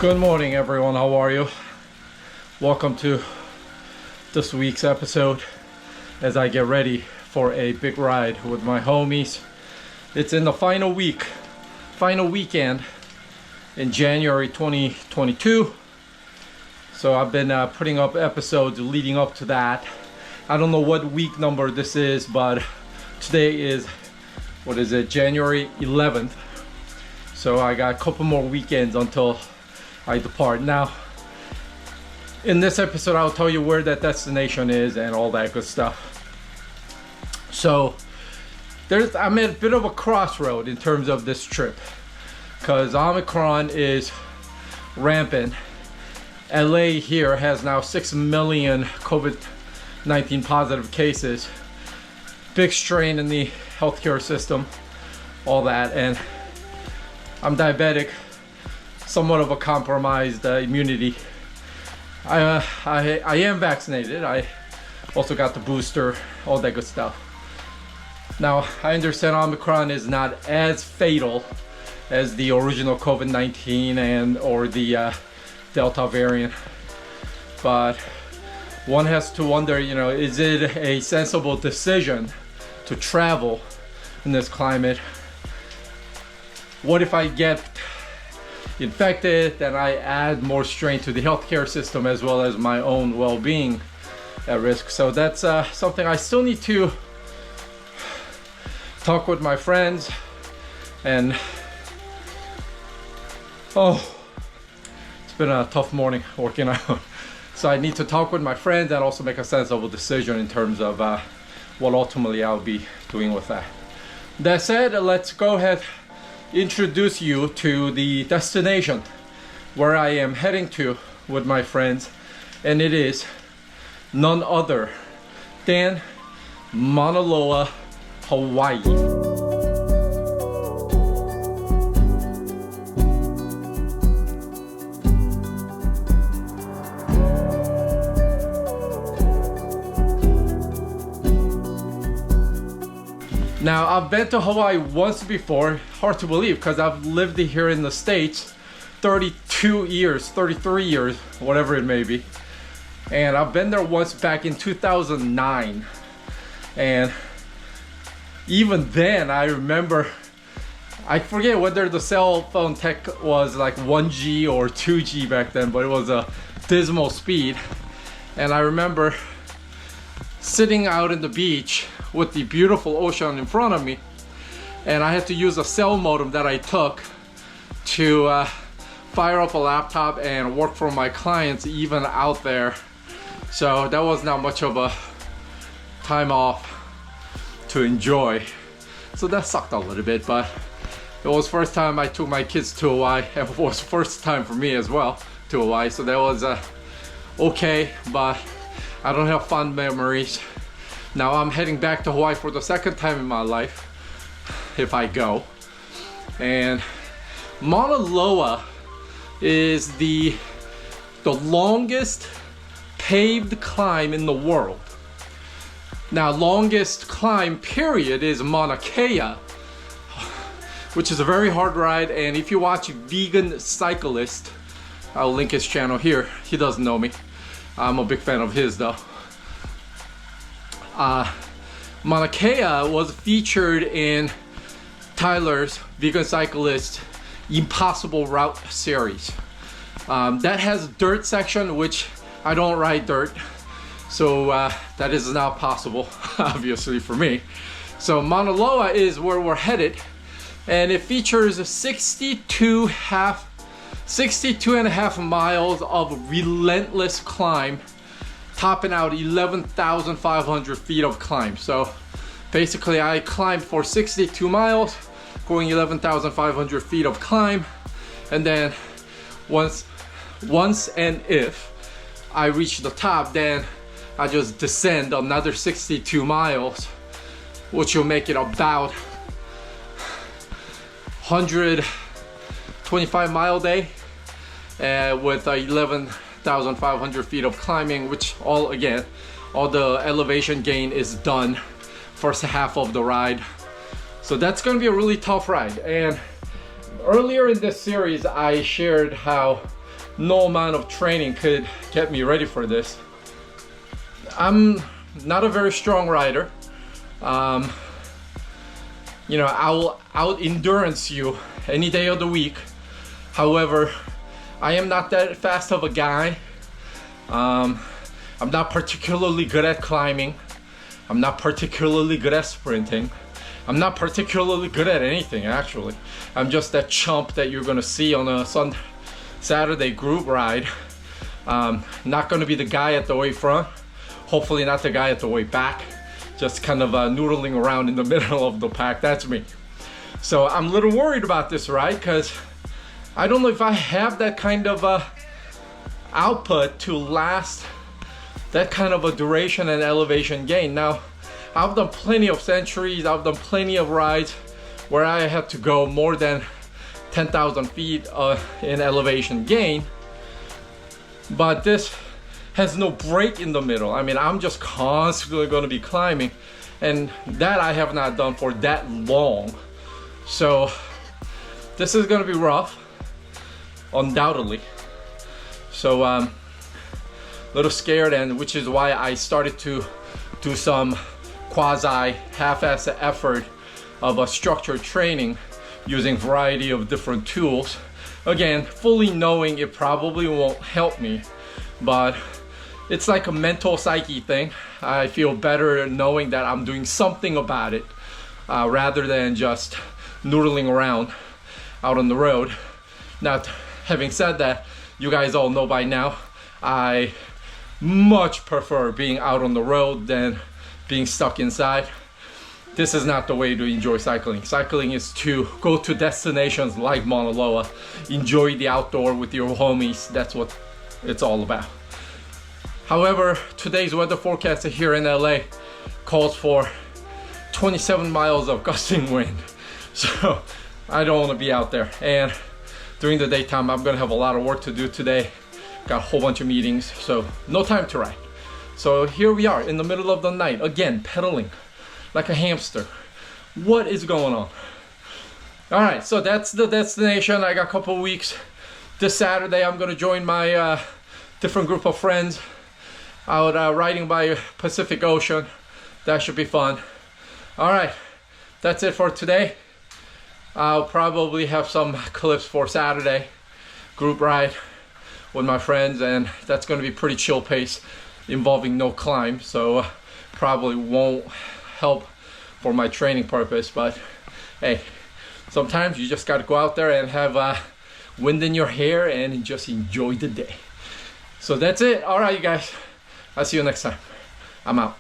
Good morning, everyone. How are you? Welcome to this week's episode as I get ready for a big ride with my homies. It's in the final weekend in January 2022. So I've been putting up episodes leading up to that. I don't know what week number this is, but today is, January 11th. So I got a couple more weekends until I depart. Now, in this episode, I'll tell you where that destination is and all that good stuff. So, I'm at a bit of a crossroad in terms of this trip, because Omicron is rampant. LA here has now 6 million COVID-19 positive cases. Big strain in the healthcare system, all that, and I'm diabetic. Somewhat of a compromised immunity. I am vaccinated. I also got the booster, all that good stuff. Now, I understand Omicron is not as fatal as the original COVID-19 or the Delta variant, but one has to wonder, is it a sensible decision to travel in this climate? What if I get infected, then I add more strain to the healthcare system as well as my own well-being at risk? So that's something I still need to talk with my friends, and it's been a tough morning working out. So I need to talk with my friends and also make a sensible decision in terms of what ultimately I'll be doing with that. That said, let's go ahead introduce you to the destination where I am heading to with my friends, and it is none other than Mauna Loa, Hawaii. Now, I've been to Hawaii once before. Hard to believe because I've lived here in the States 33 years, whatever it may be. And I've been there once back in 2009. And even then, I remember, I forget whether the cell phone tech was like 1G or 2G back then, but it was a dismal speed. And I remember sitting out in the beach with the beautiful ocean in front of me, and I had to use a cell modem that I took to fire up a laptop and work for my clients even out there. So that was not much of a time off to enjoy. So that sucked a little bit, but it was first time I took my kids to Hawaii, and it was first time for me as well to Hawaii. So that was okay, but I don't have fond memories. Now I'm heading back to Hawaii for the second time in my life, if I go. And Mauna Loa is the longest paved climb in the world. Now, longest climb period is Mauna Kea, which is a very hard ride. And if you watch Vegan Cyclist, I'll link his channel here. He doesn't know me. I'm a big fan of his though. Mauna Kea was featured in Tyler's Vegan Cyclist Impossible Route series. That has a dirt section, which I don't ride dirt, so that is not possible, obviously, for me. So Mauna Loa is where we're headed, and it features 62 and a half miles of relentless climb, topping out 11,500 feet of climb. So basically I climbed for 62 miles, going 11,500 feet of climb, and then once and if I reach the top, then I just descend another 62 miles, which will make it about 125 mile day, with 11,500 feet of climbing, which all the elevation gain is done first half of the ride. So that's going to be a really tough ride. And earlier in this series I shared how no amount of training could get me ready for this. I'm not a very strong rider. You know, I will out endurance you any day of the week. However, I am not that fast of a guy. I'm not particularly good at climbing. I'm not particularly good at sprinting. I'm not particularly good at anything, actually. I'm just that chump that you're gonna see on a Saturday group ride. Not gonna be the guy at the way front. Hopefully not the guy at the way back. Just kind of noodling around in the middle of the pack. That's me. So I'm a little worried about this ride because I don't know if I have that kind of output to last that kind of a duration and elevation gain. Now, I've done plenty of centuries, I've done plenty of rides where I had to go more than 10,000 feet in elevation gain, but this has no break in the middle. I mean, I'm just constantly going to be climbing, and that I have not done for that long. So this is going to be rough, undoubtedly. So a little scared, and which is why I started to do some quasi half-ass effort of a structured training using a variety of different tools. Again, fully knowing it probably won't help me, but it's like a mental psyche thing. I feel better knowing that I'm doing something about it rather than just noodling around out on the road. Now, having said that, you guys all know by now, I much prefer being out on the road than being stuck inside. This is not the way to enjoy cycling. Cycling is to go to destinations like Mauna Loa, enjoy the outdoor with your homies. That's what it's all about. However, today's weather forecast here in LA calls for 27 miles of gusting wind. So I don't want to be out there. And during the daytime, I'm gonna have a lot of work to do today. Got a whole bunch of meetings, so no time to ride. So here we are in the middle of the night, again, pedaling like a hamster. What is going on? All right, so that's the destination. I got a couple weeks. This Saturday, I'm gonna join my different group of friends out riding by Pacific Ocean. That should be fun. All right, that's it for today. I'll probably have some clips for Saturday group ride with my friends, and that's going to be pretty chill pace involving no climb, so probably won't help for my training purpose. But hey, sometimes you just got to go out there and have wind in your hair and just enjoy the day. So that's it. All right, you guys, I'll see you next time. I'm out.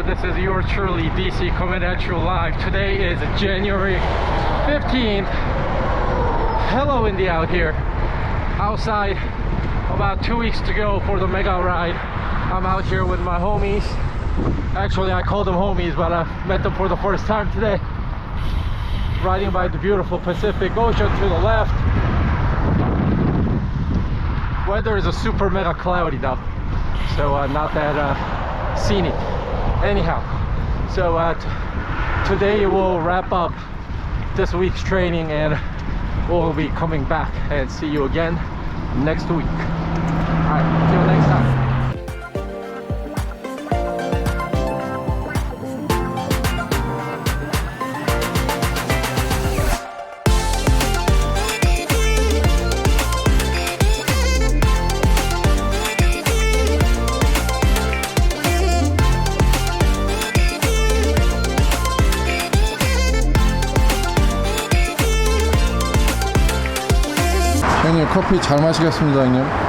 This is yours truly, DC, coming at you live. Today is January 15th. Hello, windy out here. Outside, about 2 weeks to go for the mega ride. I'm out here with my homies. Actually, I call them homies, but I met them for the first time today. Riding by the beautiful Pacific Ocean to the left. Weather is a super mega cloudy though, so not that scenic. Anyhow, so today we'll wrap up this week's training, and we'll be coming back and see you again next week. All right, see you next time. 형님 커피 잘 마시겠습니다 형님.